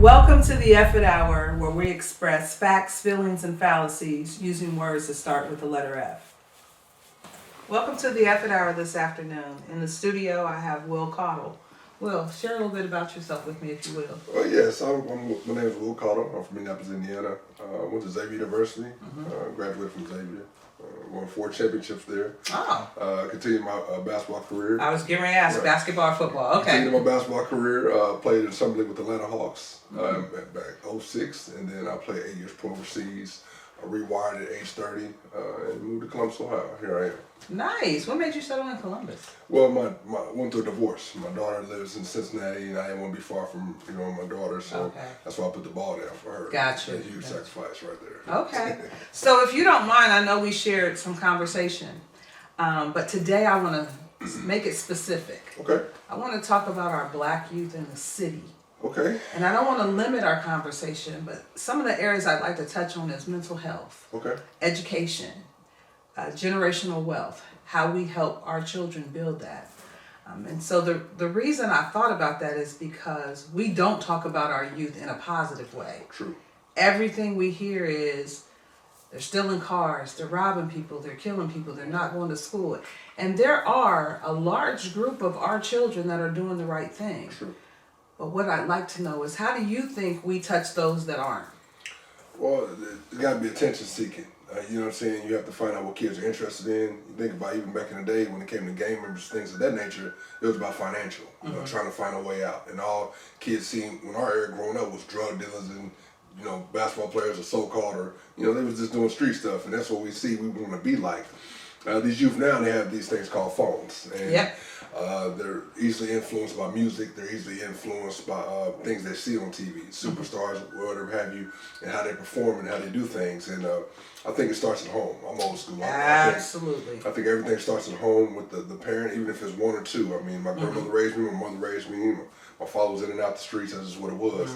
Welcome to the Efffit Hour, where we express facts, feelings, and fallacies using words that start with the letter F. Welcome to the Efffit Hour this afternoon. In the studio, I have Will Cottle. Will, share a little bit about yourself with me, if you will. Yes, my name is Will Cottle. I'm from Minneapolis, Indiana. Went to Xavier University, graduated from Xavier. Won 4 championships there. Oh. Continued my basketball career. I was getting ready to ask basketball, football. Okay. Continued my basketball career. Played in summer league with the Atlanta Hawks back 06, and then I played 8 years pro overseas. I rewired at age 30 and moved to Columbus, Ohio. Here I am. Nice. What made you settle in Columbus? Well, went through a divorce. My daughter lives in Cincinnati, and I didn't want to be far from my daughter, so that's why I put the ball down for her. Gotcha. A huge sacrifice right there. Okay. So if you don't mind, I know we shared some conversation, but today I want to make it specific. Okay. I want to talk about our black youth in the city. Okay. And I don't want to limit our conversation, but some of the areas I'd like to touch on is mental health, education, generational wealth, how we help our children build that. And so the reason I thought about that is because we don't talk about our youth in a positive way. True. Everything we hear is they're stealing cars, they're robbing people, they're killing people, they're not going to school. And there are a large group of our children that are doing the right thing. True. But what I'd like to know is, how do you think we touch those that aren't? Well, there's got to be attention seeking. You know what I'm saying? You have to find out what kids are interested in. You think about even back in the day when it came to game members, things of that nature, it was about financial, trying to find a way out. And all kids seen when our era growing up was drug dealers and, basketball players or so-called, or, they was just doing street stuff. And that's what we see we want to be like. These youth now, they have these things called phones. And they're easily influenced by music. They're easily influenced by things they see on TV, superstars, whatever have you, and how they perform and how they do things. And I think it starts at home. I'm old school. Absolutely. I think everything starts at home with the parent, even if it's one or two. I mean, my grandmother raised me, my mother raised me. My father was in and out the streets. That's just what it was.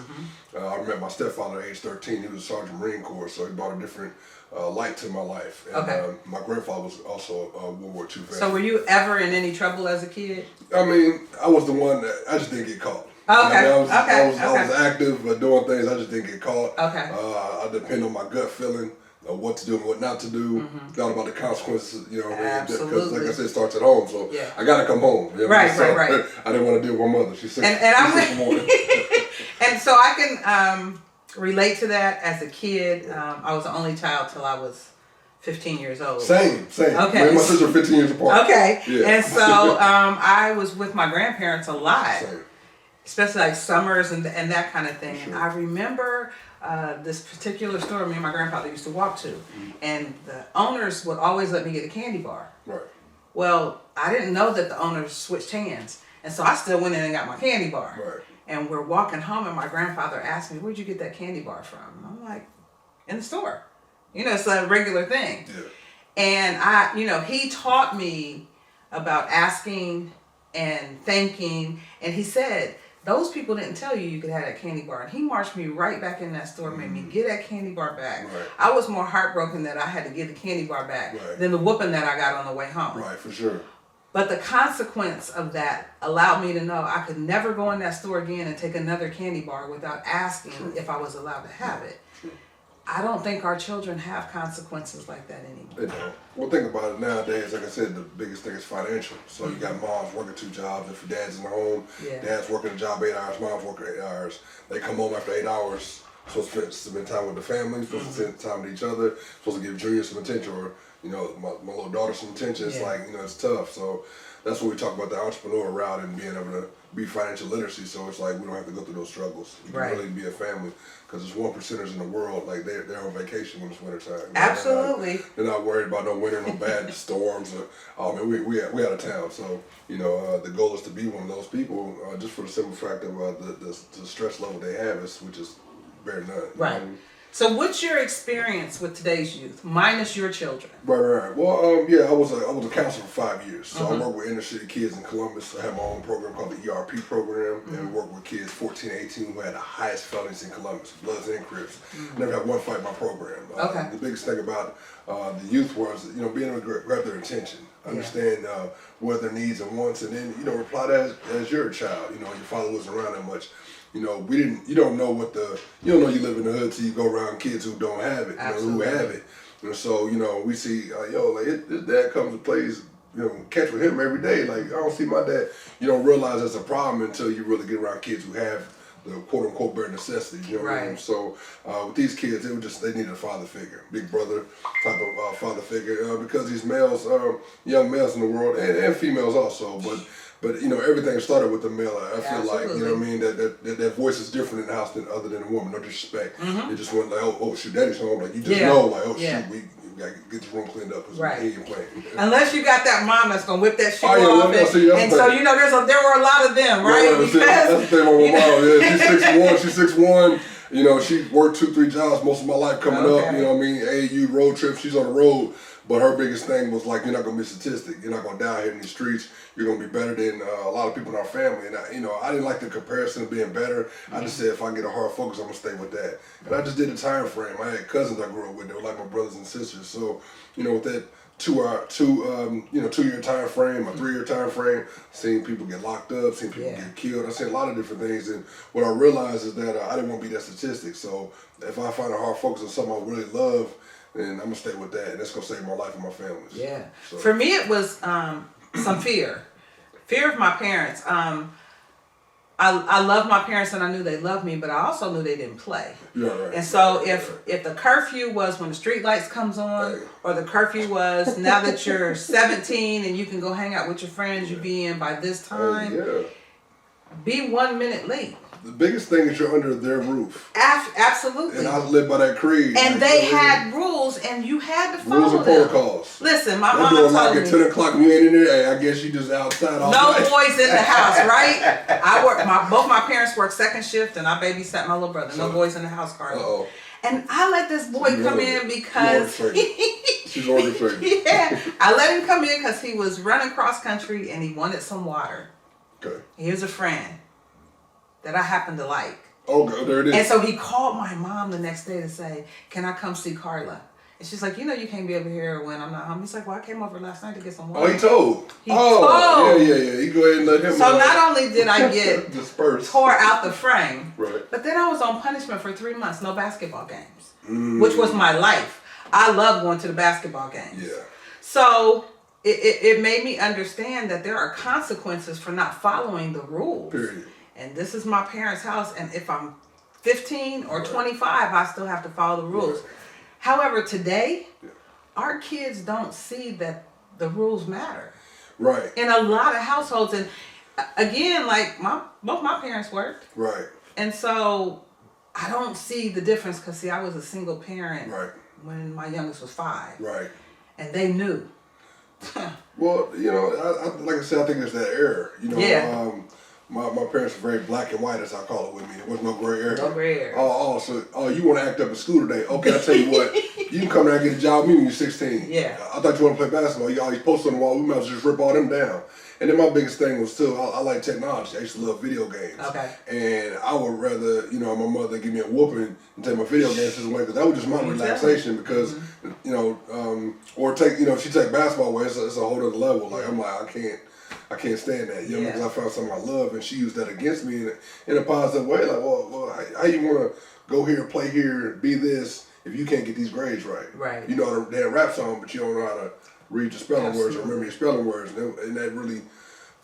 I met my stepfather at age 13. He was a Sergeant Marine Corps, so he brought a different light to my life. And my grandfather was also a World War II vet. So were you ever in any trouble as a kid? I mean, I was the one that I just didn't get caught. Okay. I was active, doing things. I just didn't get caught. I depend on my gut feeling of what to do and what not to do. Thought about the consequences. Absolutely. Because like I said, it starts at home. So I got to come home. Right. I didn't want to deal with my mother. She's sick. And so I can relate to that. As a kid, I was the only child till I was 15 years old. Same. Okay. Me and my sister are 15 years apart. Okay. Yeah. And so I was with my grandparents a lot, especially like summers and that kind of thing. Sure. And I remember this particular store me and my grandfather used to walk to, and the owners would always let me get a candy bar. Right. Well, I didn't know that the owners switched hands, and so I still went in and got my candy bar. Right. And we're walking home, and my grandfather asked me, "Where'd you get that candy bar from?" And I'm like, "In the store." It's a regular thing. Yeah. And he taught me about asking and thanking, and he said, those people didn't tell you could have that candy bar. And he marched me right back in that store, made me get that candy bar back. Right. I was more heartbroken that I had to get the candy bar back than the whooping that I got on the way home. Right, for sure. But the consequence of that allowed me to know I could never go in that store again and take another candy bar without asking if I was allowed to have it. I don't think our children have consequences like that anymore. They don't. Well, think about it nowadays. Like I said, the biggest thing is financial. So you got moms working 2 jobs. If your dad's in the home, dad's working a job 8 hours, mom's working 8 hours. They come home after 8 hours, supposed to spend time with the family, supposed to spend time with each other, supposed to give Junior some attention, or my little daughter some attention. It's like it's tough. So that's what we talk about, the entrepreneur route and being able to be financial literacy. So it's like we don't have to go through those struggles. You can really be a family, because there's 1%ers in the world, like they're on vacation when it's wintertime. Absolutely. They're not worried about no winter, no bad storms. We out of town. So the goal is to be one of those people, just for the simple fact of the stress level they have, which is very none. Right. So what's your experience with today's youth, minus your children? Right. Well, I was a counselor for 5 years. So I work with inner city kids in Columbus. I have my own program called the ERP program, and we work with kids 14, 18 who had the highest felonies in Columbus, Bloods and Crips. Never had one fight in my program. The biggest thing about the youth was, being able to grab their attention. understand what their needs and wants, and then, you know, reply to as your child. You know, your father wasn't around that much. You know, you don't know you don't know you live in the hood till you go around kids who don't have it, you know, who have it. And so, you know, we see, his dad comes and plays, you know, catch with him every day. Like, I don't see my dad. You don't realize that's a problem until you really get around kids who have the quote unquote bare necessities, you know what I mean? So with these kids, they needed a father figure, big brother type of father figure, because these males, young males in the world, and females also, but you know, everything started with the male. I feel like, you know what I mean, that voice is different in the house than other than a woman. No disrespect. They just went like, oh shoot, daddy's home. Like, you just know, like, shoot, we gotta get the room cleaned up because he ain't playing. Unless you got that mom that's gonna whip that shoe off, and so you know there were a lot of them, right? Because that's the thing about my mom. Yeah, she's 6'1". You know, she worked 2-3 jobs most of my life coming up. You know what I mean? AAU road trip. She's on the road. But her biggest thing was like, you're not gonna be a statistic. You're not gonna die here in these streets. You're gonna be better than a lot of people in our family. And I didn't like the comparison of being better. I just said, if I get a hard focus, I'm gonna stay with that. And I just did the time frame. I had cousins I grew up with. They were like my brothers and sisters. So, you know, with that 2-year time frame, a 3-year time frame, seen people get locked up, seen people get killed. I seen a lot of different things. And what I realized is that I didn't want to be that statistic. So if I find a hard focus on something I really love, then I'm gonna stay with that, and that's gonna save my life and my family's. Yeah. So. For me, it was some fear of my parents. I loved my parents, and I knew they loved me, but I also knew they didn't play. Yeah, right. And so if the curfew was when the street lights comes on, or the curfew was now that you're 17 and you can go hang out with your friends, you be in by this time. Be 1 minute late. The biggest thing is you're under their roof. Absolutely. And I live by that creed. And they had rules, and you had to follow rules and them. protocols. Listen, my mom told me. At 10 o'clock, you ain't in there. Hey, I guess you just outside all No night. boys in the house, right? I work. Both my parents work second shift, and I babysat my little brother. No boys in the house, Carla. And I let this boy come in because she's orchestrating. Yeah, I let him come in because he was running cross country and he wanted some water. Okay. He was a friend that I happened to like. Oh, there it is. And so he called my mom the next day to say, "Can I come see Carla?" And she's like, "You know, you can't be over here when I'm not home." He's like, "Well, I came over last night to get some water." Oh, he told. He told. Yeah. He go ahead and let him. So not only did I get dispersed, tore out the frame, right, but then I was on punishment for 3 months, no basketball games, which was my life. I love going to the basketball games. Yeah. So it made me understand that there are consequences for not following the rules. Period. And this is my parents' house, and if I'm 15 or 25, I still have to follow the rules. Right. However, today, our kids don't see that the rules matter. Right. In a lot of households, and again, like both my parents worked. Right. And so I don't see the difference because, see, I was a single parent when my youngest was 5. Right. And they knew. Well, you know, like I said, I think it's that error. You know, my parents were very black and white, as I call it with me. There was no gray area. No gray area. So you want to act up in school today? Okay, I'll tell you what. You can come down and get a job with me when you're 16. Yeah. I thought you want to play basketball. You got all these posters on the wall. We might as well just rip all them down. And then my biggest thing was too, I like technology. I used to love video games. Okay. And I would rather, you know, my mother give me a whooping and take my video games away because that was just my relaxation because, you know, or take, you know, if she take basketball away, it's a whole other level. Like, I'm like, I can't stand that, you know, because I found something I love and she used that against me in a positive way. Like, well, how you want to go here, play here, be this if you can't get these grades right? Right. You know how to damn rap song, but you don't know how to read your spelling words or remember your spelling words. And that really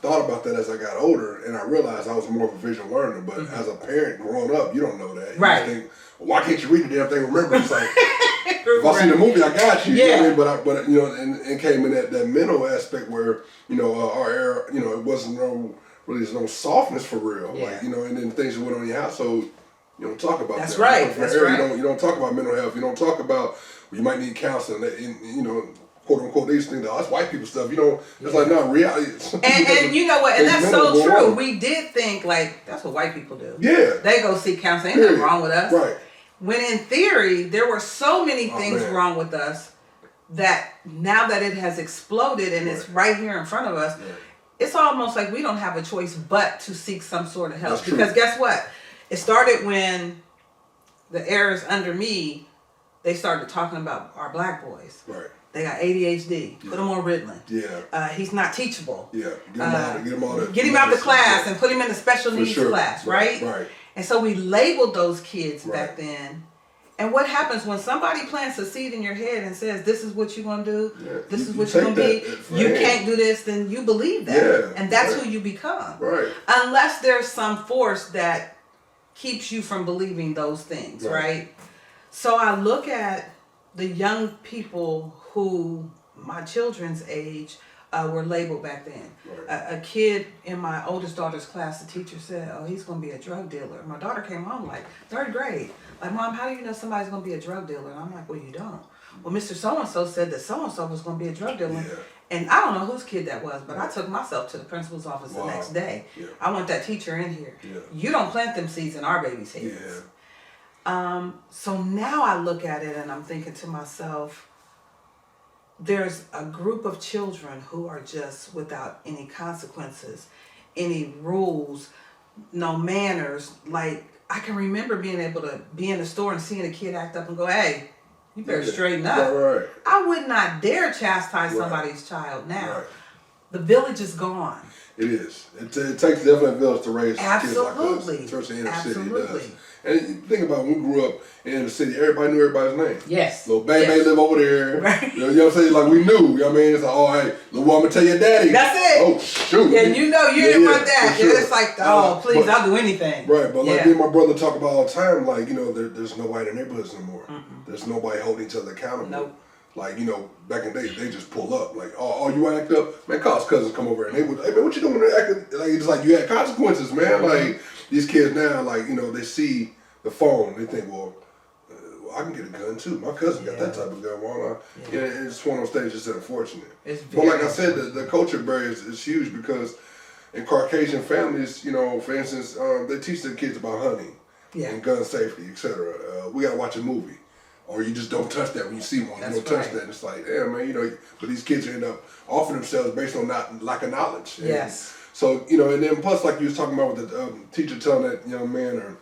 thought about that as I got older, and I realized I was more of a visual learner. But as a parent growing up, you don't know that. You just think, well, why can't you read the damn thing? Remember, it's like if I see the movie, I got you. You know what I mean? But you know, and came in that mental aspect where you know our era, you know, it wasn't there's no softness for real. Like, you know, and then things that went on in your household, you don't talk about that. That's right. You don't talk about mental health. You don't talk about you might need counseling. You know, quote unquote, these things, that's white people stuff. You know, it's like not reality. And you know what? And that's so true. We did think like that's what white people do. Yeah, they go seek counseling. Ain't nothing wrong with us. Right. When in theory, there were so many things wrong with us that now that it has exploded and it's right here in front of us, it's almost like we don't have a choice but to seek some sort of help. Because guess what? It started when the eras under me, they started talking about our black boys. Right. They got ADHD. Put him on Ritalin. Yeah. He's not teachable. Yeah. Get him out the class and put him in the special needs class, right? Right. And so we labeled those kids back then. And what happens when somebody plants a seed in your head and says, this is what you're going to do, this is what you're going to be, you can't do this, then you believe that. Yeah, and that's who you become. Right. Unless there's some force that keeps you from believing those things, right? So I look at the young people who, my children's age, were labeled back then. Right. A kid in my oldest daughter's class, the teacher said, oh, he's going to be a drug dealer. My daughter came home like, 3rd grade. Like, Mom, how do you know somebody's going to be a drug dealer? And I'm like, well, you don't. Well, Mr. So-and-so said that so-and-so was going to be a drug dealer. Yeah. And I don't know whose kid that was, but I took myself to the principal's office the next day. Yeah. I want that teacher in here. Yeah. You don't plant them seeds in our baby's heads. Yeah. So now I look at it and I'm thinking to myself, there's a group of children who are just without any consequences, any rules, no manners. Like, I can remember being able to be in the store and seeing a kid act up and go, hey, you better straighten up. Right. I would not dare chastise somebody's child now. Right. The village is gone. It is. It takes definitely a village to raise kids like us, especially in the city. It does. And think about when we grew up in the city, everybody knew everybody's name. Yes. Little Bang Bang live over there. Right. You know what I'm saying? Like, we knew. You know what I mean? It's like, oh, hey, little woman, tell your daddy. That's it. Oh, shoot. Yeah, you know you didn't want that. Sure. It's like, oh, please, I'll do anything. Right, but like me and my brother talk about all the time, like, you know, there's nobody in the neighborhoods anymore. There's nobody holding each other accountable. Nope. Like, you know, back in the day, they just pull up. Like, oh, you act up? Man, Carl's cousins come over and they would, hey, man, what you doing? Acting like, it's like you had consequences, man. Like, these kids now, like, you know, they see the phone. They think, well, I can get a gun too. My cousin got that type of gun. Why not? Yeah, it's one of those things that's unfortunate. But like I said, the culture barrier is huge because in Caucasian families, you know, for instance, they teach their kids about hunting and gun safety, etc. We got to watch a movie. Or you just don't touch that when you see one. You don't touch that. And it's like, yeah, man, you know, but these kids end up offering themselves based on lack of knowledge. Yes. So, you know, and then plus, like you was talking about with the teacher telling that young man or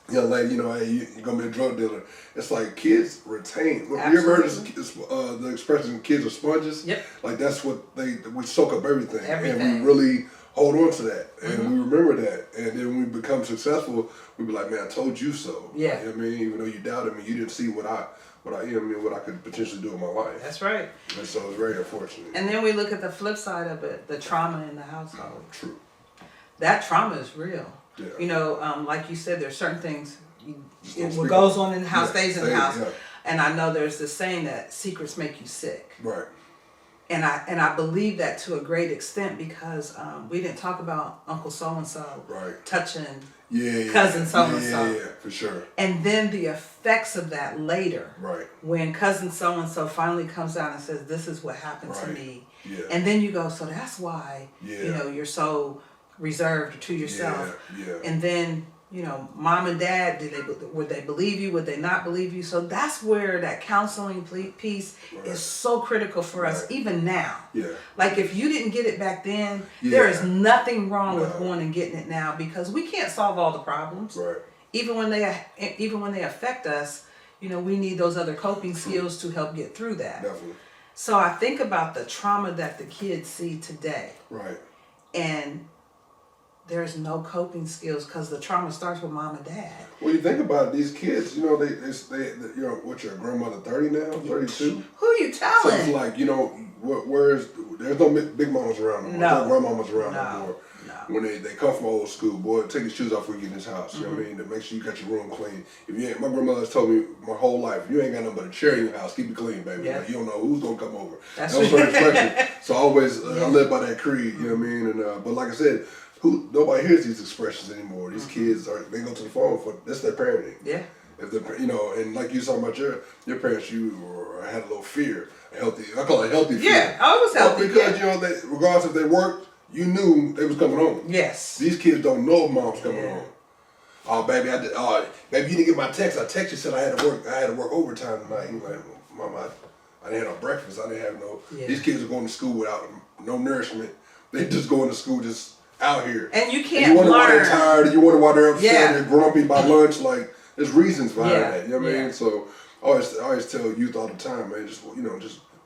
young lady, you know, hey, you're going to be a drug dealer. It's like kids retain. Absolutely. You ever heard the expression, kids are sponges? Yep. Like that's what we soak up everything. And we really hold on to that. And we remember that. And then when we become successful, we be like, man, I told you so. Yeah. Like, you know what I mean? Even though you doubted me, you didn't see what I could potentially do in my life. That's right. And so it's very unfortunate. And then we look at the flip side of it, the trauma in the household. True. That trauma is real. Yeah. You know, like you said, there's certain things, what goes on in the house stays in the house. Yeah. And I know there's this saying that secrets make you sick. Right. And I believe that to a great extent because we didn't talk about Uncle so-and-so touching cousin so-and-so. Yeah, for sure. And then the effects of that later. Right. When cousin so-and-so finally comes out and says, this is what happened to me. Yeah. And then you go, so that's why, you know, you're so reserved to yourself. Yeah. And then, you know, mom and dad, would they believe you? Would they not believe you? So that's where that counseling piece is so critical for us, even now. Yeah. Like if you didn't get it back then, there is nothing wrong with going and getting it now because we can't solve all the problems. Right. Even when they affect us, you know, we need those other coping skills to help get through that. Definitely. So I think about the trauma that the kids see today. Right. And there's no coping skills because the trauma starts with mom and dad. Well, you think about it, these kids, you know, they you know, what's your grandmother, 30 now, 32? Who are you telling? So it's like, you know, there's no big mamas around no more. No grandmamas around no more. No. When they come from old school, boy, take your shoes off when you get in this house. You know what I mean? To make sure you got your room clean. If you ain't, my grandmother's told me my whole life, if you ain't got nothing but a chair in your house, keep it clean, baby. Yeah. Like, you don't know who's gonna come over. That was her expression. So I always I live by that creed. You know what I mean? And but like I said, nobody hears these expressions anymore. These kids they go to the phone for that's their parenting. Yeah. If you know, and like you talking about your parents, you had a little fear, I call it healthy fear. Yeah, I was healthy because you know regardless if they worked, you knew they was coming home. Yes. These kids don't know if mom's coming home. Oh baby, baby, you didn't get my text. I texted you said I had to work overtime tonight. You're like, Mama, I didn't have no breakfast. I didn't have no. Yeah. These kids are going to school without no nourishment. They just going to school just out here. And you can't learn. You wonder why they're tired. You wonder why they're upset. They're grumpy by lunch. Like there's reasons behind that. You know what I mean? So I always tell youth all the time, man. Just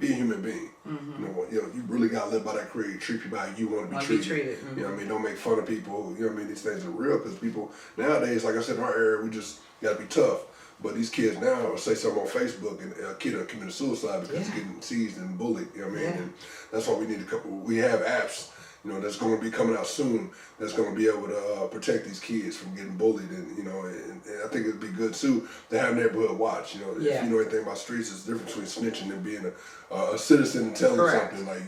be a human being. You really got to live by that creed. Treat people how you want to be treated. You know what I mean? Don't make fun of people. You know what I mean? These things are real because people nowadays, like I said, in our area, we just got to be tough. But these kids now say something on Facebook and a kid will commit suicide because he's getting seized and bullied. You know what I mean? And that's why we need we have apps, that's going to be coming out soon that's going to be able to protect these kids from getting bullied. And, and I think it'd be good too to have neighborhood watch. If you know anything about streets, it's the difference between snitching and being a citizen and telling something. Like,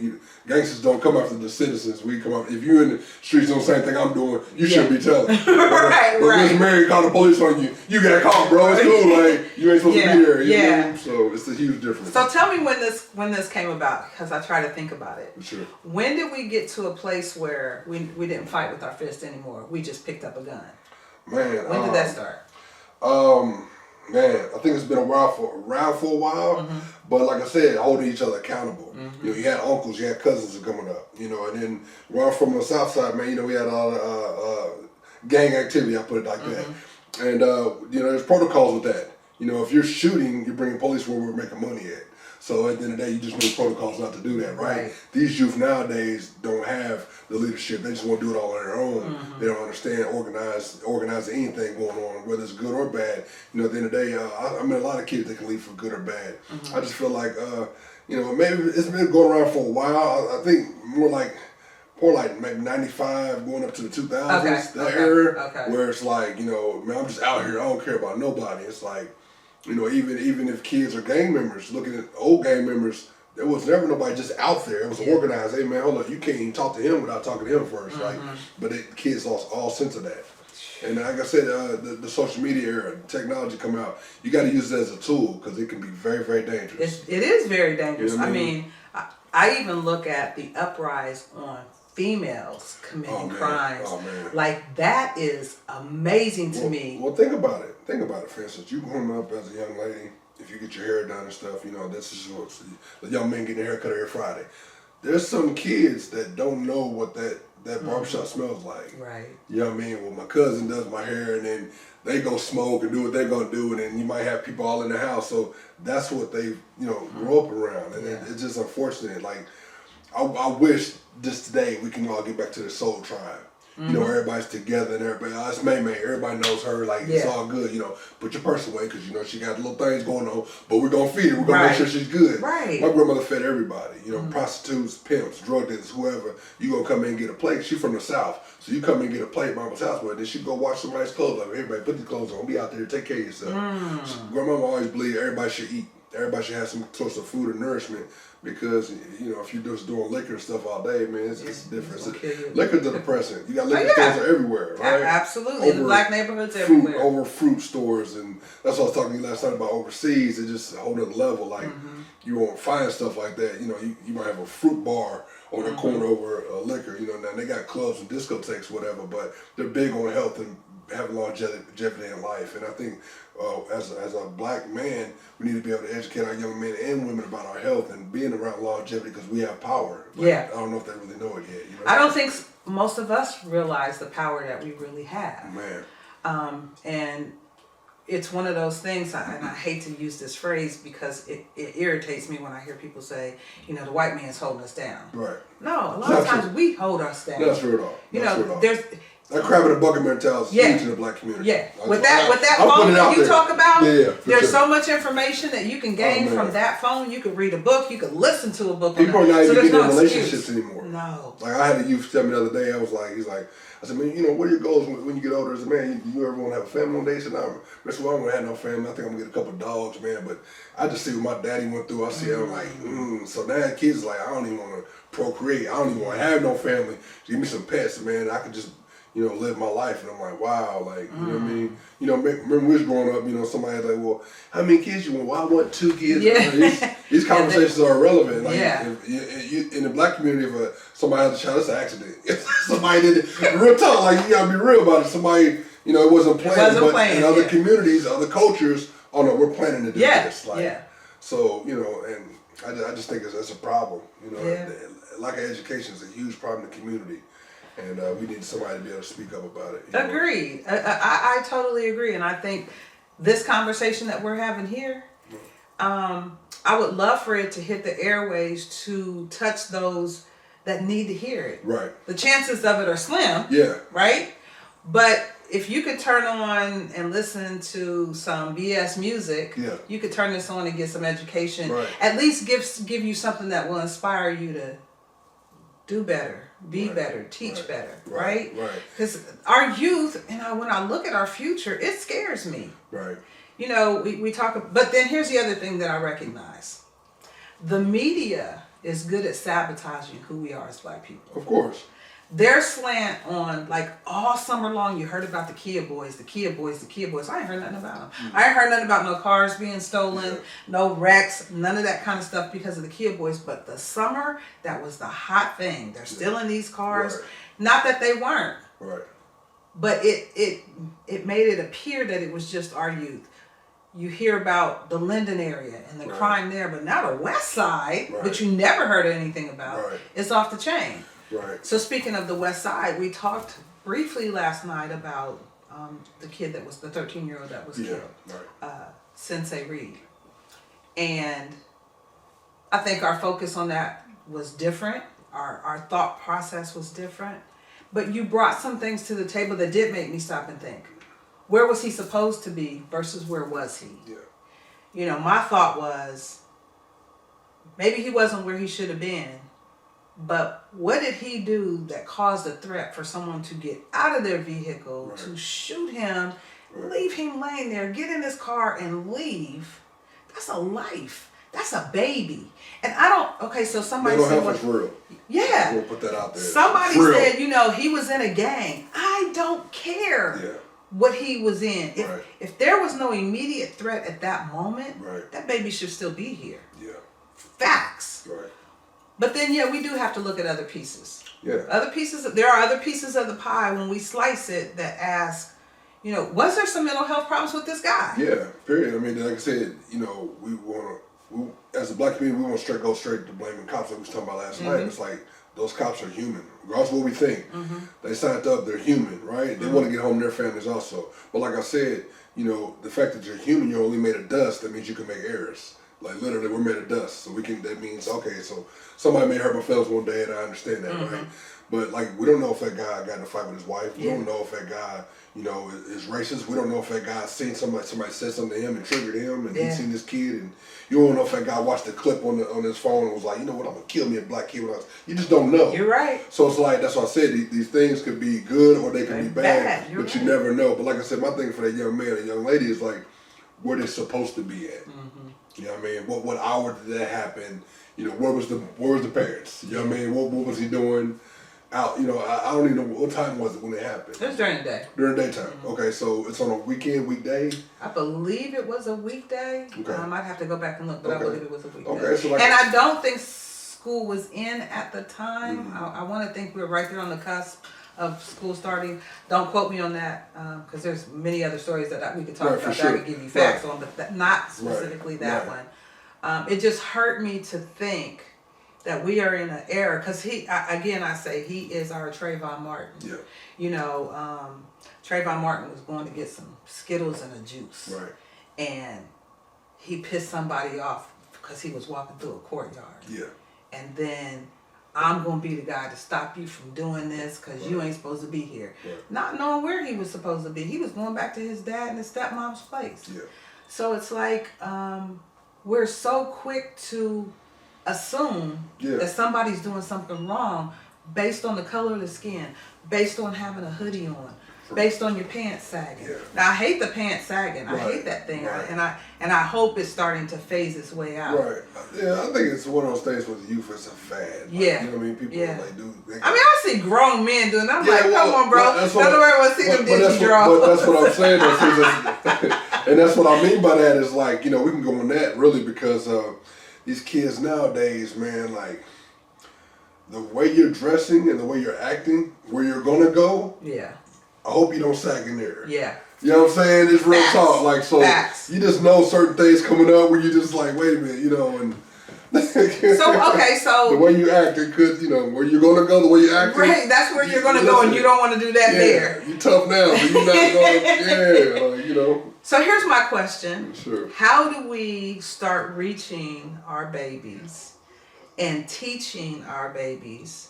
gangsters don't come after the citizens. We come after, if you're in the streets doing the same thing I'm doing, you shouldn't be telling. But Miss Mary called the police on you, you got caught, bro. It's cool. Like, you ain't supposed to be there. You know what I mean? So it's a huge difference. So tell me when this came about, because I try to think about it. Sure. When did we get to a place where we didn't fight with our fists anymore? We just picked up a gun. Man, when did that start? Man, I think it's been around for a while, but like I said, holding each other accountable. You had uncles, you had cousins coming up, and then where I'm from the South Side, man, we had a lot of gang activity, I put it like that. And, there's protocols with that. If you're shooting, you're bringing police where we're making money at. So at the end of the day, you just need protocols not to do that, right? These youth nowadays don't have the leadership. They just want to do it all on their own. They don't understand organize anything going on, whether it's good or bad. At the end of the day, I mean, a lot of kids that can leave for good or bad. I just feel like, maybe it's been going around for a while. I think more like maybe 95 going up to the 2000s, that era, where it's like, man, I'm just out here. I don't care about nobody. It's like, even if kids are gang members, looking at old gang members, there was never nobody just out there. It was organized. Hey, man, hold up. You can't even talk to him without talking to him first. But the kids lost all sense of that. And like I said, the social media era, technology come out, you got to use it as a tool because it can be very, very dangerous. It is very dangerous. I mean, I even look at the uprise on females committing crimes. Like, that is amazing to me. Well, think about it. For instance, you growing up as a young lady, if you get your hair done and stuff, this is what the young men get their hair cut every Friday. There's some kids that don't know what that barbershop smells like. Right. You know what I mean? Well, my cousin does my hair, and then they go smoke and do what they're gonna do, and then you might have people all in the house. So that's what they grew up around, and it's just unfortunate. Like, I wish just today we can all get back to the soul tribe. Everybody's together and everybody, it's May. Everybody knows her. Like, it's all good. Put your purse away because she got little things going on. But we're gonna feed her. We're gonna make sure she's good. Right. My grandmother fed everybody. Prostitutes, pimps, drug dealers, whoever. You gonna come in and get a plate. She from the South, so you come in and get a plate at Mama's house. But then she go wash somebody's clothes. Like, everybody put these clothes on. Be out there, take care of yourself. So grandmama always believed everybody should eat. Everybody should have some source of food or nourishment. Because, if you're just doing liquor and stuff all day, man, it's different. Liquor's a depressant. You got liquor stores everywhere, right? Absolutely. In the black neighborhoods everywhere. Over fruit stores. And that's what I was talking to you last night about overseas. It's just a whole other level. Like, you won't find stuff like that. You might have a fruit bar on the corner over liquor. Now they got clubs and discotheques, whatever, but they're big on health and having longevity in life. And I think as a black man, we need to be able to educate our young men and women about our health and being around longevity because we have power. But I don't know if they really know it yet. I don't think most of us realize the power that we really have. Man. And it's one of those things, and I hate to use this phrase because it irritates me when I hear people say, the white man's holding us down. Right. No, a lot of times we hold us down. That's true at all. There's... That crab in the bucket mentality is huge in the black community. Yeah, with that phone that you talk about, there's so much information that you can gain from that phone. You could read a book, you could listen to a book. People are not even getting in relationships anymore. No. Like, I had a youth tell me the other day, I said, man, what are your goals when you get older as a man? You ever want to have a family one day? He said, no, Mr. Well, I'm going to have no family. I think I'm going to get a couple of dogs, man. But I just see what my daddy went through. I see it, I'm like, So now kids like, I don't even want to procreate. I don't even want to have no family. Give me some pets, man. I could just live my life. And I'm like, wow, like, you know what I mean? Remember we was growing up, somebody was like, well, how many kids you want? Well, I want 2 kids. Yeah. These conversations are irrelevant. Like, if in the black community, if somebody has a child, it's an accident. If somebody did it, real talk, like, you gotta be real about it. Somebody, it wasn't planned. But in other communities, other cultures, oh no, we're planning to do this. Like, so, and I just think it's a problem. Lack of education is a huge problem in the community. And we need somebody to be able to speak up about it. Agreed. I totally agree. And I think this conversation that we're having here, I would love for it to hit the airways to touch those that need to hear it. Right. The chances of it are slim. Yeah. Right? But if you could turn on and listen to some BS music, you could turn this on and get some education. Right. At least give you something that will inspire you to do better, be better, teach better, right? Because our youth, and when I look at our future, it scares me. Right. You know, we talk, but then here's the other thing that I recognize. The media is good at sabotaging who we are as Black people. Of course. Their slant on, like, all summer long, you heard about the Kia boys, the Kia boys, the Kia boys. I ain't heard nothing about them. Mm-hmm. I ain't heard nothing about no cars being stolen, no wrecks, none of that kind of stuff because of the Kia boys. But the summer, that was the hot thing. They're still in these cars. Right. Not that they weren't. Right. But it made it appear that it was just our youth. You hear about the Linden area and the crime there, but now the West Side, which you never heard anything about, it's off the chain. Right. So speaking of the West Side, we talked briefly last night about the kid that was the 13-year-old that was killed, Sensei Reed. And I think our focus on that was different. Our thought process was different. But you brought some things to the table that did make me stop and think. Where was he supposed to be versus where was he? Yeah. You know, my thought was maybe he wasn't where he should have been. But what did he do that caused a threat for someone to get out of their vehicle, to shoot him, leave him laying there, get in his car and leave? That's a life. That's a baby. And I don't, okay, so somebody said, it's real. Yeah. We'll put that out there. Somebody said, you know, he was in a gang. I don't care what he was in. If there was no immediate threat at that moment, that baby should still be here. Yeah. Facts. Right. But then, we do have to look at other pieces. Yeah. There are other pieces of the pie when we slice it that ask, you know, was there some mental health problems with this guy? Yeah, period. I mean, like I said, you know, as a Black community, we want to go straight to blaming cops like we was talking about last night. It's like, those cops are human, regardless of what we think. Mm-hmm. They signed up, they're human, right? They want to get home to their families also. But like I said, you know, the fact that you're human, you're only made of dust, that means you can make errors. Like literally, we're made of dust, so that means, okay, so somebody may hurt my feelings one day, and I understand that, right? But like, we don't know if that guy got in a fight with his wife. We don't know if that guy, you know, is racist. We don't know if that guy seen somebody said something to him and triggered him, and he seen this kid, and you don't know if that guy watched the clip on his phone and was like, you know what, I'm gonna kill me a Black kid. You just don't know. You're right. So it's like, that's why I said these things could be good or they can be bad, but you never know. But like I said, my thing for that young man and young lady is like, where they're supposed to be at. Mm-hmm. You know what I mean? What hour did that happen? You know, where was the parents? You know what I mean? What was he doing out? You know, I don't even know what time was it when it happened. It was during the day. During the daytime. Mm-hmm. Okay, so it's on a weekday? I believe it was a weekday. Okay. I might have to go back and look, but I believe it was a weekday. Okay, so I don't think school was in at the time. Mm-hmm. I want to think we were right there on the cusp of school starting. Don't quote me on that, because there's many other stories that we could talk about that I could give you facts on, but not specifically that one. It just hurt me to think that we are in an era, because I say he is our Trayvon Martin. Yeah. You know, Trayvon Martin was going to get some Skittles and a juice. Right. And he pissed somebody off because he was walking through a courtyard. Yeah. And then, I'm going to be the guy to stop you from doing this because you ain't supposed to be here. Right. Not knowing where he was supposed to be. He was going back to his dad and his stepmom's place. Yeah. So it's like we're so quick to assume that somebody's doing something wrong based on the color of the skin, based on having a hoodie on, based on your pants sagging. Yeah. Now, I hate the pants sagging. I hate that thing. Right. And I hope it's starting to phase its way out. Right. Yeah, I think it's one of those things with the youth, it's a fad. Like, yeah. You know what I mean? People like do. I see grown men doing it. I'm like, come on, bro. Nobody want to see them dingy draw. But that's what I'm saying. And that's what I mean by that is like, you know, we can go on that really because these kids nowadays, man, like the way you're dressing and the way you're acting, where you're going to go. Yeah. I hope you don't sag in there. Yeah. You know what I'm saying? It's real talk. Like, so you just know certain things coming up where you just like, wait a minute, you know, and so the way you act, it could, you know, where you're gonna go, the way you act. Right, that's where you're gonna go, and you don't want to do that there. You're tough now, but you're not going. You know. So here's my question. Sure. How do we start reaching our babies and teaching our babies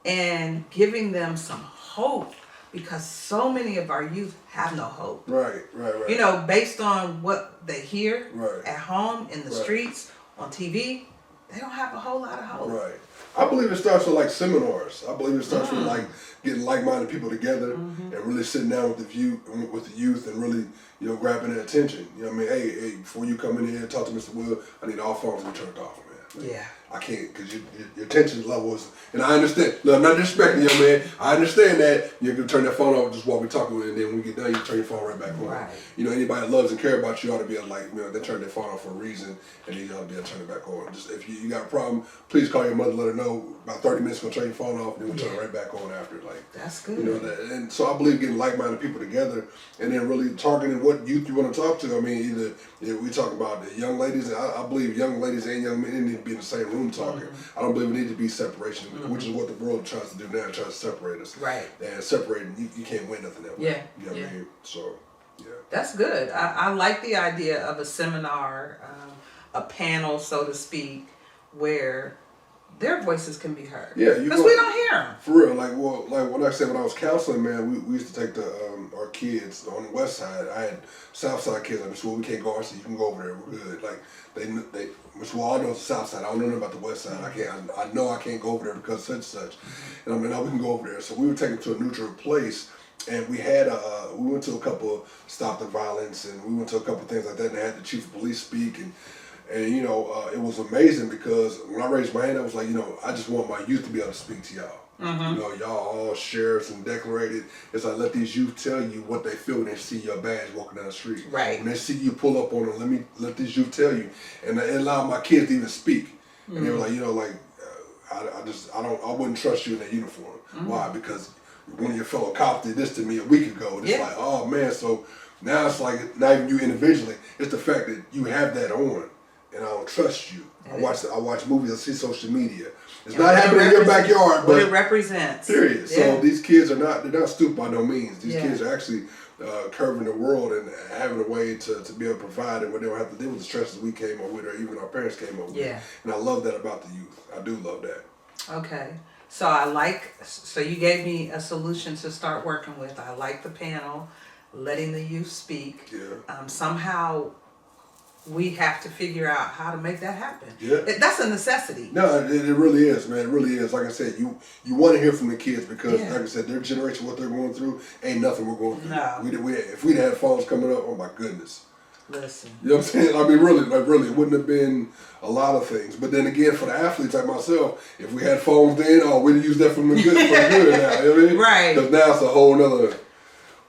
and giving them some hope? Because so many of our youth have no hope. Right. You know, based on what they hear right. at home, in the right. streets, on TV, they don't have a whole lot of hope. Right. I believe it starts with like seminars. I believe it starts with like getting like-minded people together and really sitting down with the youth and really, you know, grabbing their attention. You know what I mean? Hey, before you come in here and talk to Mr. Will, I need all phones to be turned off, man. Like, yeah. I can't, because your attention level is, and I understand. Look, I'm not disrespecting you, man. I understand that you're going to turn that phone off just while we're talking, and then when we get done, you turn your phone right back on. Right. You know, anybody that loves and care about you ought to be able to, like, you know, they turn their phone off for a reason, and then you ought to be able to turn it back on. Just if you got a problem, please call your mother, let her know. About 30 minutes, going to turn your phone off, and then we'll turn it right back on after. Like, that's good. You know, and so I believe getting like-minded people together, and then really targeting what youth you want to talk to. I mean, either we talk about the young ladies. I believe young ladies and young men need to be in the same room talking. I don't believe it needs to be separation, which is what the world tries to do now, tries to separate us. Right. And separating, you can't win nothing that way. Yeah. You know what I mean? So, yeah. That's good. I like the idea of a seminar, a panel, so to speak, where their voices can be heard. Yeah, because we don't hear them. For real, like when I said when I was counseling, man, we used to take our kids on the west side. I had south side kids. Like, Mr. Well, we can't go. I said, you can go over there. We're good. Like they Mr. Well, I know the south side. I don't know nothing about the west side. I know I can't go over there because such and such. And I mean, no, we can go over there. So we would take them to a neutral place. And we had we went to a couple of Stop the Violence, and we went to a couple of things like that. And I had the chief of police speak, and you know, it was amazing because when I raised my hand, I was like, you know, I just want my youth to be able to speak to y'all. You know, y'all all sheriffs and decorated. It's like, let these youth tell you what they feel when they see your badge walking down the street. Right. When they see you pull up on them, let these youth tell you. And it allowed my kids to even speak. And they were like, you know, like, I wouldn't trust you in that uniform. Why? Because one of your fellow cops did this to me a week ago. And it's like, oh man, so now it's like, not even you individually, it's the fact that you have that on. And I don't trust you. I watch movies, I see social media. It's not happening in your backyard, but it represents. Period. So these kids they're not stupid by no means. These kids are actually curving the world and having a way to be able to provide and when they don't have to deal with the stresses we came up with or even our parents came up with. Yeah. And I love that about the youth. I do love that. Okay. So you gave me a solution to start working with. I like the panel, letting the youth speak. Yeah. Somehow we have to figure out how to make that happen. Yeah. That's a necessity. No, it really is, man. It really is. Like I said, you want to hear from the kids because, like I said, their generation, what they're going through, ain't nothing we're going through. No. If we'd had phones coming up, oh my goodness. Listen. You know what I'm saying? I mean, really, it wouldn't have been a lot of things. But then again, for the athletes like myself, if we had phones then, we'd use that for the good now. You know what I mean? Right. Because now it's a whole nother.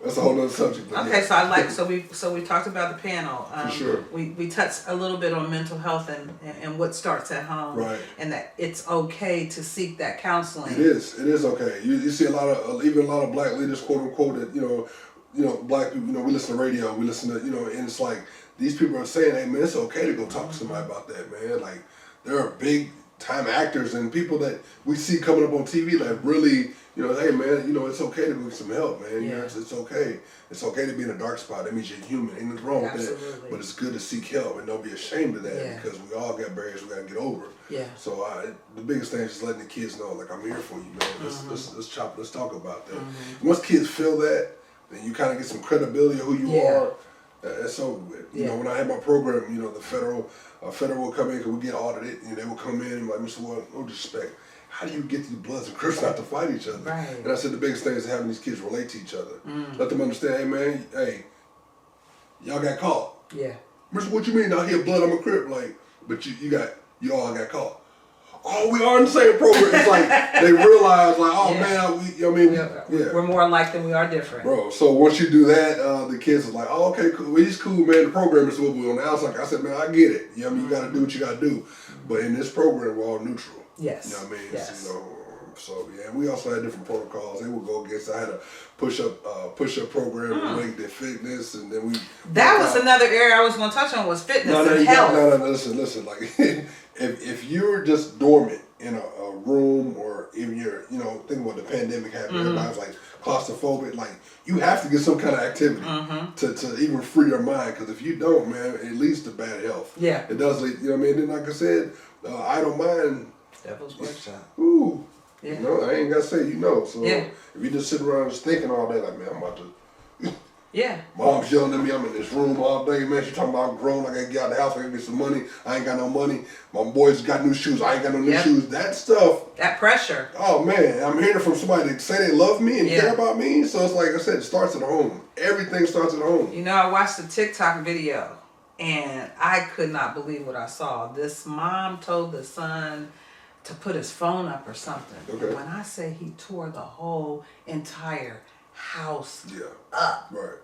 That's a whole other subject. Okay, so I like so we talked about the panel. For sure. We touched a little bit on mental health and what starts at home. Right. And that it's okay to seek that counseling. It is okay. You see a lot of black leaders, quote unquote, that you know black people. You know, we listen to radio, we listen to and it's like these people are saying, hey man, it's okay to go talk to somebody about that, man. Like there are big time actors and people that we see coming up on TV that really. Hey man, it's okay to get some help, man. You know, it's okay. It's okay to be in a dark spot. That means you're human. Ain't nothing wrong with that. But it's good to seek help and don't be ashamed of that because we all got barriers we gotta get over. Yeah. So the biggest thing is just letting the kids know, like I'm here for you, man. Let's talk about that. Once kids feel that, then you kind of get some credibility of who you are. That's over with. You know, when I had my program, the federal will come in because we get audited, and they will come in and like, Mr. Well, no disrespect. How do you get these Bloods and Crips not to fight each other? Right. And I said the biggest thing is having these kids relate to each other. Let them understand, hey man, y'all got caught. Yeah. Mr. What you mean? Out here, Blood, I'm a Crip. Like, but you all got caught. Oh, we are in the same program. It's like they realize, like, oh man, we're more alike than we are different. Bro, so once you do that, the kids are like, oh, okay, cool. Well, he's cool, man. The program is what we're on the outside. I said, man, I get it. You got to do what you got to do. But in this program, we're all neutral. Yes. You know what I mean? Yes. So we also had different protocols. They would go against. I had a push-up program, weight and fitness, and then we. That was another area I was going to touch on was fitness and health. No. Listen. Like, if you're just dormant in a room, or if you're, think about the pandemic happened, everybody's like claustrophobic, like you have to get some kind of activity to even free your mind, because if you don't, man, it leads to bad health. Yeah. It does lead, Then like I said, idle mind. Devil's workshop. Ooh. Yeah. I ain't got to say, So if you just sit around just thinking all day, like, man, I'm about to. Yeah. Mom's yelling at me, I'm in this room all day, man. She talking about I'm grown, I gotta get out of the house, I gotta get some money. I ain't got no money. My boys got new shoes, I ain't got no new shoes. That stuff. That pressure. Oh man, I'm hearing it from somebody that say they love me and care about me. So it's like I said, it starts at home. Everything starts at home. I watched a TikTok video and I could not believe what I saw. This mom told the son to put his phone up or something. Okay. When I say he tore the whole entire house up. Right.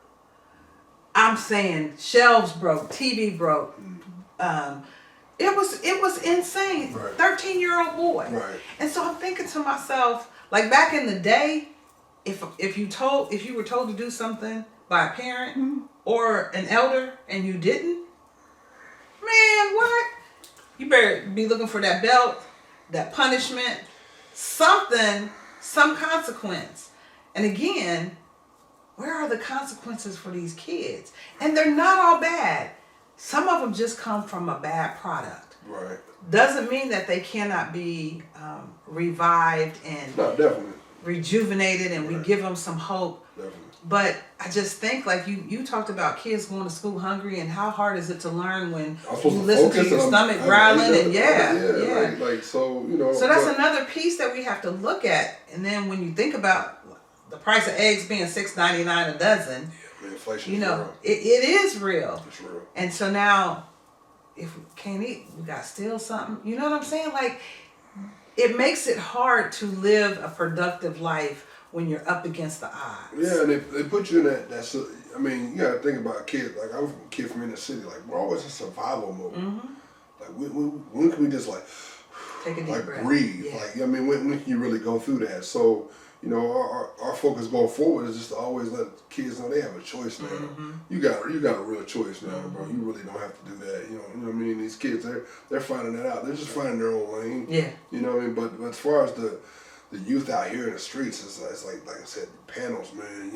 I'm saying shelves broke, TV broke. It was insane. Right. 13-year-old boy. Right. And so I'm thinking to myself, like back in the day, if you were told to do something by a parent or an elder and you didn't, man, what? You better be looking for that belt, that punishment, something, some consequence. And again, where are the consequences for these kids? And they're not all bad. Some of them just come from a bad product. Right. Doesn't mean that they cannot be revived and rejuvenated, and we give them some hope. Definitely. But I just think, like you talked about kids going to school hungry, and how hard is it to learn when you listen to your stomach growling and So that's another piece that we have to look at. And then when you think about the price of eggs being $6.99 a dozen, inflation. It is real. It's real. And so now, if we can't eat, we got to steal something. You know what I'm saying? Like, it makes it hard to live a productive life when you're up against the odds. Yeah, and they put you in that. I mean, you got to think about kids. Like, I'm a kid from inner city. Like, we're always in survival mode. Like, when can we just take a deep breath, breathe? Yeah. Like, when can you really go through that? So, our focus going forward is just to always let kids know they have a choice now. You got a real choice now, bro. You really don't have to do that. You know what I mean? These kids, they're finding that out. They're just finding their own lane. Yeah. You know what I mean? But as far as the youth out here in the streets, it's like I said, panels, man.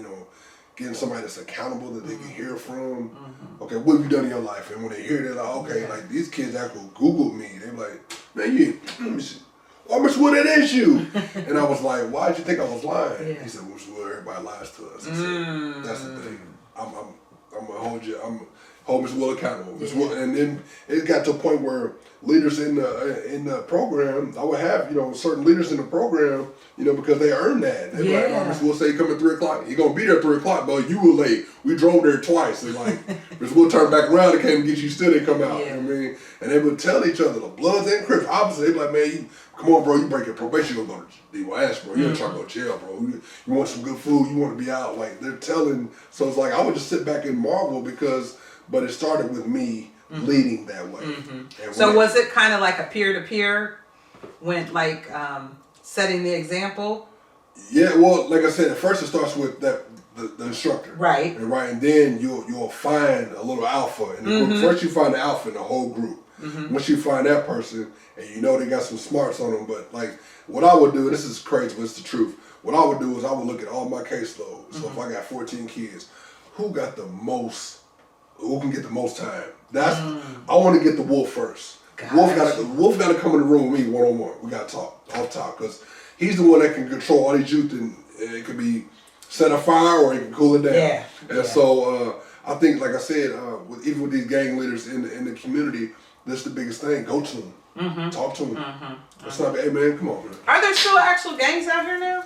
Getting somebody that's accountable that they can hear from. Okay, what have you done in your life? And when they hear, they're like, okay, like these kids actually Googled me. They're like, man, let me see. Oh, Mr. Wood, it is you. And I was like, why did you think I was lying? Yeah. He said, Mr. Wood, everybody lies to us. I said, that's the thing. I'm going to hold Mr. Wood accountable. Yeah. And then it got to a point where leaders in the program, I would have, certain leaders in the program, because they earned that. They're like, oh, Mr. Wood say he come at 3 o'clock. He going to be there at 3 o'clock, but you were late. We drove there twice. And like, Mr. Wood turned back around and came and get you, still didn't come out. Yeah. You know what I mean? And they would tell each other, the Bloods and Crips, opposite. They be like, man, come on, bro, you break your probation, you're going to go to DYS, bro. You're trying to go to jail, bro. You want some good food, you want to be out. Like, they're telling. So it's like, I would just sit back and marvel but it started with me leading that way. So was it kind of like a peer-to-peer, setting the example? Yeah, well, like I said, at first it starts with the instructor. Right. And then you'll find a little alpha in the group. First you find the alpha in the whole group. Once you find that person, and they got some smarts on them, but like what I would do, this is crazy, but it's the truth. What I would do is I would look at all my caseloads. So if I got 14 kids, who can get the most time? I want to get the wolf first. Wolf got to come in the room with me one-on-one. We got to talk off top, because he's the one that can control all these youth, and it could be set a fire or it can cool it down. Yeah. And so I think, like I said, even with these gang leaders in the community, that's the biggest thing. Go to them. Talk to them. It's not, hey man, come on, man. Are there still actual gangs out here now?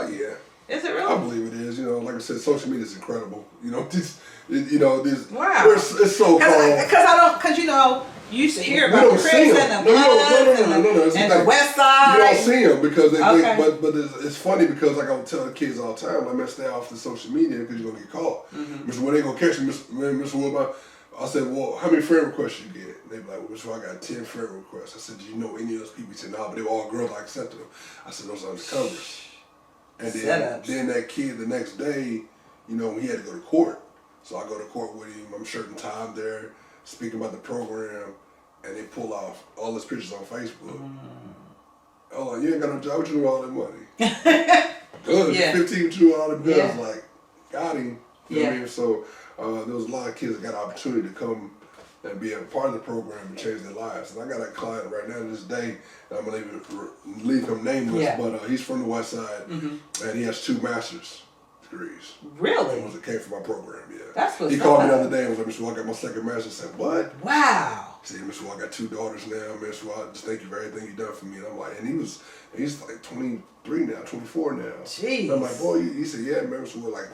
Yeah. Is it really? I believe it is. Like I said, social media is incredible. Wow. It's so cold. Because you used to hear about the Crips and the Bloods and the West Side. You don't see them because but it's funny because like I would tell the kids all the time, like, man, stay off the social media because you're gonna get caught. Mr. Wood ain't gonna catch you, Mr. Wood. I said, well, how many friend requests you get? And they be like, well, Mr. Wood, I got 10 friend requests. I said, do you know any of those people? He said, no, but they were all girls. I accepted them. I said, those are undercovers. And then that kid the next day, he had to go to court. So I go to court with him. I'm shirt and tie there, speaking about the program, and they pull off all his pictures on Facebook. oh, you ain't got no job, what you do with all that money? Good. Yeah. 15, what you do with all the guns? Yeah. Like, got him. You know what I mean? So there was a lot of kids that got an opportunity to come and be a part of the program and change their lives. And I got a client right now to this day, and I'm going to leave him nameless, but he's from the West Side, and he has 2 master's degrees. Really? It came from my program, yeah. That's what's He called me the other day and was like, Mr. Wall, I got my 2nd master's. I said, what? Wow. He said, Mr. Wall, I got 2 daughters now. Mr. Wall, just thank you for everything you've done for me. And I'm like, and he's like 23 now, 24 now. Jeez. And I'm like, boy, he said, yeah, man, Mr. Wall, like,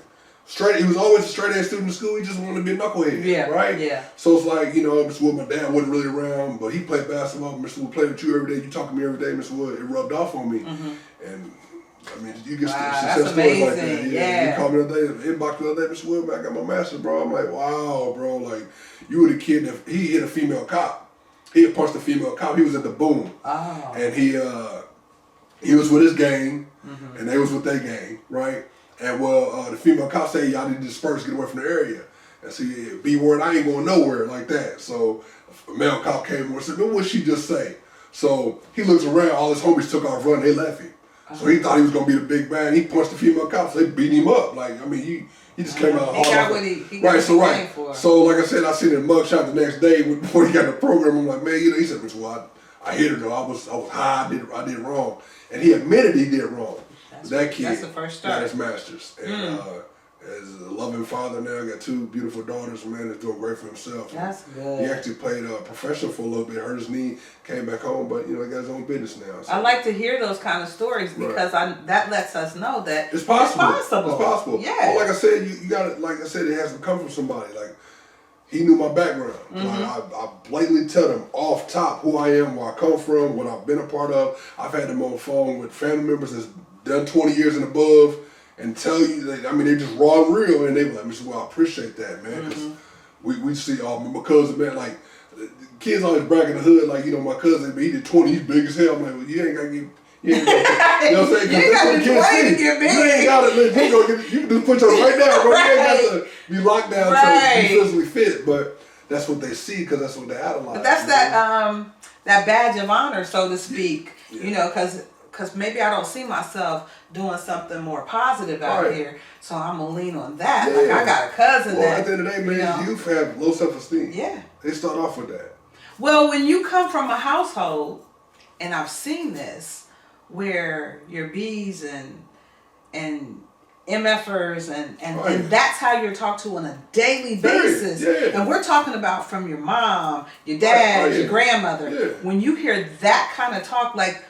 straight, he was always a straight A student in school. He just wanted to be a knucklehead, right? Yeah. So it's like, Mr. Wood, my dad wasn't really around, but he played basketball. Mr. Wood played with you every day. You talk to me every day, Mr. Wood. It rubbed off on me. And I mean, you get stories like that. Yeah. He called me the other day, inbox the other day, Mr. Wood, man, I got my master's, bro. I'm like, wow, bro. Like, you were the kid that he hit a female cop. He had punched a female cop. He was at the boom. Oh. And he was with his gang, and they was with their gang, right? And the female cop said, y'all need to disperse, get away from the area. And so, B word, I ain't going nowhere like that. So a male cop came over and said, what'd she just say? So he looks around, all his homies took off running, they left him. So he thought he was going to be the big man. He punched the female cops, they beat him up. Like, I mean, he just came out hard. He got what he got for. So like I said, I seen him mugshot the next day before he got the program. I'm like, man, he said, Mr. Watt, I hit her though. I was high, I did wrong. And he admitted he did wrong. That kid that's the first start. Got his master's. And as a loving father now, got 2 beautiful daughters, man, that's doing great for himself. That's good. He actually played professional for a little bit, hurt his knee, came back home, but he got his own business now. So. I like to hear those kind of stories because that lets us know that it's possible. It's possible. Yeah. Well, like I said, you got to, like I said, it has to come from somebody. Like, he knew my background. Like, I blatantly tell them off top who I am, where I come from, what I've been a part of. I've had them on the phone with family members that's done 20 years and above and tell you that, I mean, they're just raw and real, and they be like, Mr. Well, I appreciate that, man, because we see my cousin, man, like, kids always brag in the hood, like, my cousin, he did 20, he's big as hell. I'm like, well, you ain't got to get, you ain't got to, you know what I'm saying? You ain't got to get big. You ain't got to, you can just put your right down, bro. You ain't got to be locked down to be physically fit, but that's what they see, because that's what they idolize. But that's that badge of honor, so to speak, because maybe I don't see myself doing something more positive out here, so I'm going to lean on that. Yeah. Like, I got a cousin that... at the end of the day, man, youth have low self-esteem. Yeah. They start off with that. Well, when you come from a household, and I've seen this, where your B's and MFers and that's how you're talked to on a daily basis. Yeah. And we're talking about from your mom, your dad, your grandmother. Yeah. When you hear that kind of talk, like,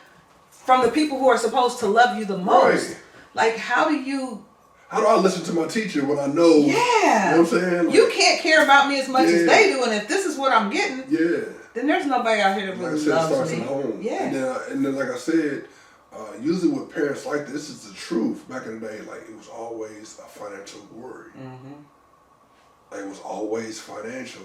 from the people who are supposed to love you the most. Like, how do I listen to my teacher when I know? Yeah. You know what I'm saying? Like, you can't care about me as much as they do, and if this is what I'm getting, then there's nobody out here that really loves me. It starts at home. Yeah. And then, like I said, usually with parents like this is the truth. Back in the day, like, it was always a financial worry. Like, it was always financial,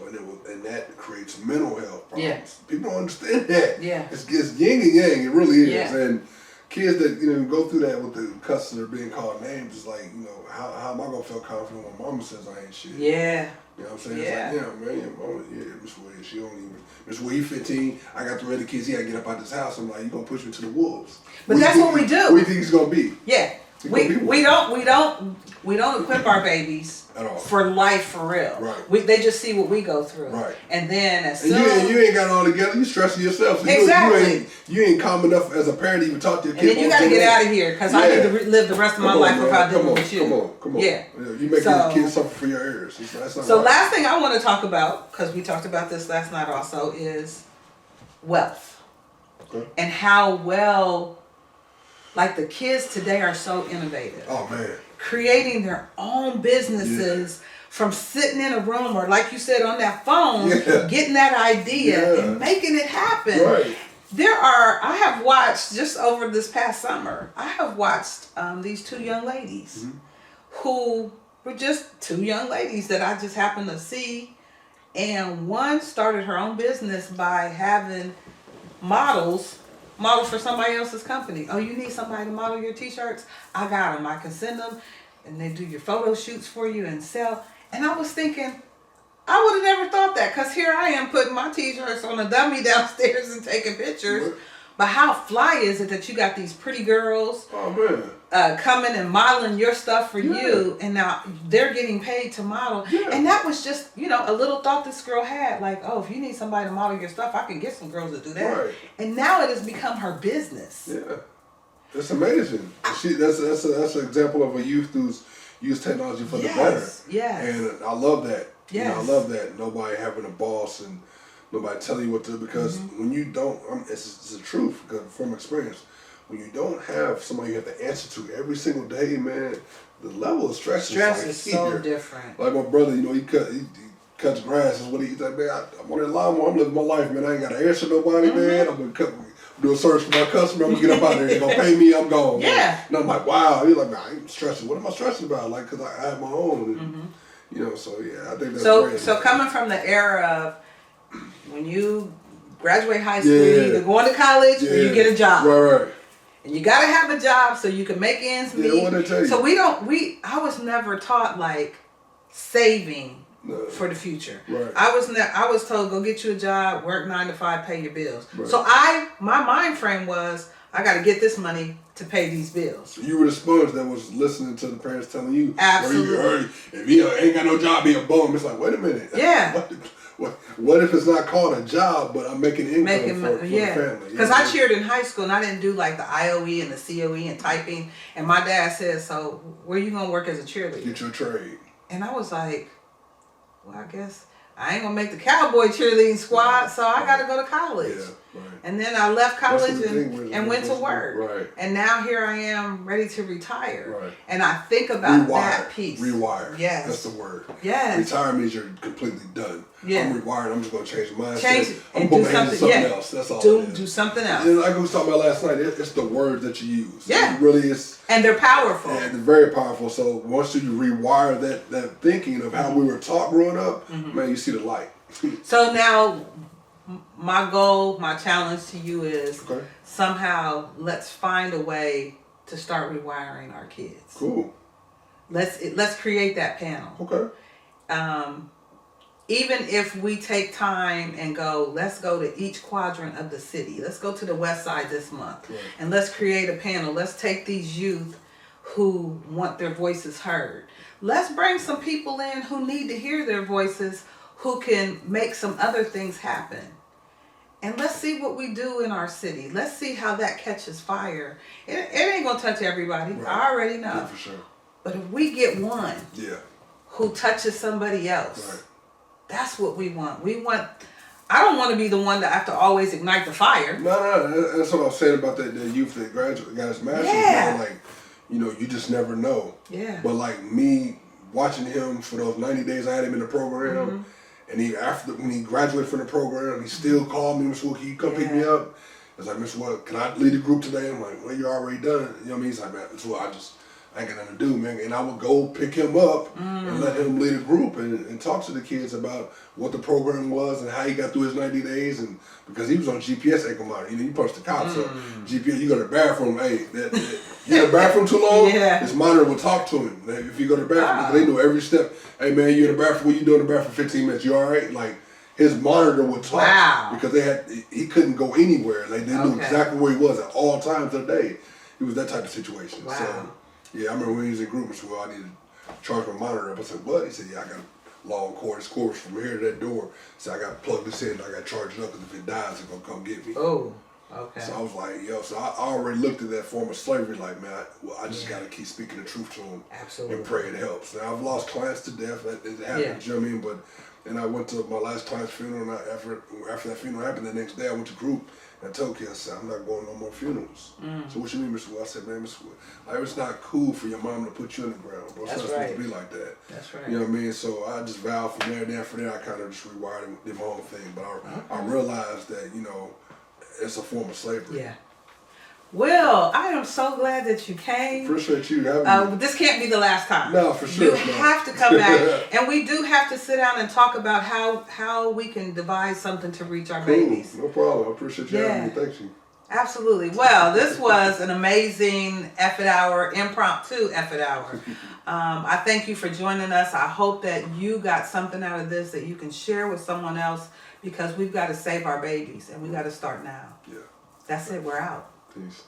and that creates mental health problems. Yeah. People don't understand that. Yeah. It's yin and yang. It really is. Yeah. And kids that go through that with the customer being called names is like, how am I gonna feel confident when mama says I ain't shit? Yeah. You know what I'm saying? Yeah. It's like, man, mama, Miss Wade, she don't even. Miss Wade, 15. I got 3 other kids. He got to get up out this house. I'm like, you gonna push me to the wolves? But that's what we do. What do you think he's gonna be? Yeah. We don't equip our babies for life for real. Right. They just see what we go through. Right. And then as soon you ain't got it all together, you stressing yourself. So exactly. You ain't calm enough as a parent to even talk to your kids. And then you got to get out of here because I need to live the rest of my life without dealing with you. Come on. Yeah. You make your kids suffer for your errors. So last thing I want to talk about, because we talked about this last night also, is wealth. Okay. And how well... Like, the kids today are so innovative. Oh, man. Creating their own businesses from sitting in a room or, like you said, on that phone, getting that idea and making it happen. Right. I have watched, just over this past summer, I have watched these 2 young ladies who were just 2 young ladies that I just happened to see. And one started her own business by having model for somebody else's company. Oh, you need somebody to model your t-shirts? I got them. I can send them, and they do your photo shoots for you and sell. And I was thinking, I would have never thought that, because here I am putting my t-shirts on a dummy downstairs and taking pictures. But how fly is it that you got these pretty girls coming and modeling your stuff for you, and now they're getting paid to model. And that was just, a little thought this girl had, like, oh, if you need somebody to model your stuff, I can get some girls to do that. Right. And now it has become her business. Yeah, it's amazing. That's an example of a youth who's used technology for the better. Yes. And I love that. Yes. I love that. Nobody having a boss and nobody telling you what to do, because when you don't, it's the truth from experience. When you don't have somebody you have to answer to every single day, man, the level of stress is so different. Like my brother, he cuts grass. Is what he's like, man. I'm on that lawnmower. I'm living my life, man. I ain't got to answer nobody, man. I'm gonna do a search for my customer. I'm gonna get up out of there. They're gonna pay me. I'm gone. Yeah. And I'm like, wow. He's like, man, I ain't stressing. What am I stressing about? Like, cause I have my own. And, so yeah, I think that's great. So coming from the era of when you graduate high school, you either going to college or you get a job. Right. And you gotta have a job so you can make ends meet. Yeah, what I tell you. So I was never taught like saving for the future. Right. I was told, go get you a job, work 9 to 5, pay your bills. Right. So my mind frame was, I gotta get this money to pay these bills. You were the sponge that was listening to the parents telling you, absolutely. If he ain't got no job, he a bum. It's like, wait a minute. Yeah. What if it's not called a job, but I'm making income for the family? Because I cheered in high school and I didn't do like the IOE and the COE and typing. And my dad said, so where are you going to work as a cheerleader? Get your trade. And I was like, well, I guess I ain't going to make the cowboy cheerleading squad, so I got to go to college. Yeah. Right. And then I left college and went to work. Right. And now here I am ready to retire. Right. And I think about that piece. Rewire. Yes. That's the word. Yes. Retire means you're completely done. Yeah. I'm rewired. I'm just going to change my mindset. Change it I'm going to do something else. That's all do something else. And like we was talking about last night, it's the words that you use. Yeah. It really is. And they're powerful. And they're very powerful. So once you rewire that thinking of how we were taught growing up, man, you see the light. So now, my goal, my challenge to you is somehow let's find a way to start rewiring our kids. Cool. Let's create that panel. Okay. Even if we take time and let's go to each quadrant of the city. Let's go to the west side this month. Right. And let's create a panel. Let's take these youth who want their voices heard. Let's bring some people in who need to hear their voices, who can make some other things happen. And let's see what we do in our city. Let's see how that catches fire. It ain't going to touch everybody. Right. I already know. Yeah, for sure. But if we get one who touches somebody else, that's what we want. I don't want to be the one that have to always ignite the fire. No, that's what I was saying about the youth that graduate got his master's. Yeah. Like, you just never know. Yeah. But like me watching him for those 90 days I had him in the program, and when he graduated from the program, he still called me, Mr. Wood, can you come pick me up? I was like, Mr. Wood, can I lead the group today? I'm like, well, you're already done. You know what I mean? He's like, man, Mr. Wood, I ain't got nothing to do, man. And I would go pick him up and let him lead a group and talk to the kids about what the program was and how he got through his 90 days. And because he was on GPS ankle monitor, you punch the cop, so GPS, you go to the bathroom, hey, you in the bathroom too long? This monitor will talk to him. If you go to the bathroom, they know every step. Hey man, you in the bathroom, what you doing in the bathroom for 15 minutes? You all right? Like, his monitor would talk because he couldn't go anywhere. Like, they knew exactly where he was at all times of the day. It was that type of situation. Wow. So, yeah, I remember when he was in group, so I needed to charge my monitor up. I said, what? He said, yeah, I got a long cord. It's cords from here to that door. So I got to plug this in. I got to charge it up because if it dies, it's going to come get me. Oh, okay. So I was like, so I already looked at that form of slavery like, man, I just got to keep speaking the truth to him. Absolutely. And pray it helps. Now, I've lost clients to death. It happened, you know what I mean? And I went to my last client's funeral, and after that funeral happened, the next day I went to group, and I told kids, I said, I'm not going no more funerals. So what you mean, Mr. Wood? I said, man, Mr. Wood, it's not cool for your mom to put you in the ground, bro. It's not supposed to be like that. That's right. You know what I mean? So I just vowed from there, and after that, I kind of just rewired and did my own thing. But I realized that, it's a form of slavery. Yeah. Will, I am so glad that you came. Appreciate you having me. This can't be the last time. No, for sure. You have to come back. And we do have to sit down and talk about how we can devise something to reach our babies. No problem. I appreciate you having me. Thank you. Absolutely. Well, this was an amazing Efffit Hour, impromptu Efffit Hour. I thank you for joining us. I hope that you got something out of this that you can share with someone else, because we've got to save our babies and we got to start now. Yeah. That's it. We're out. Peace.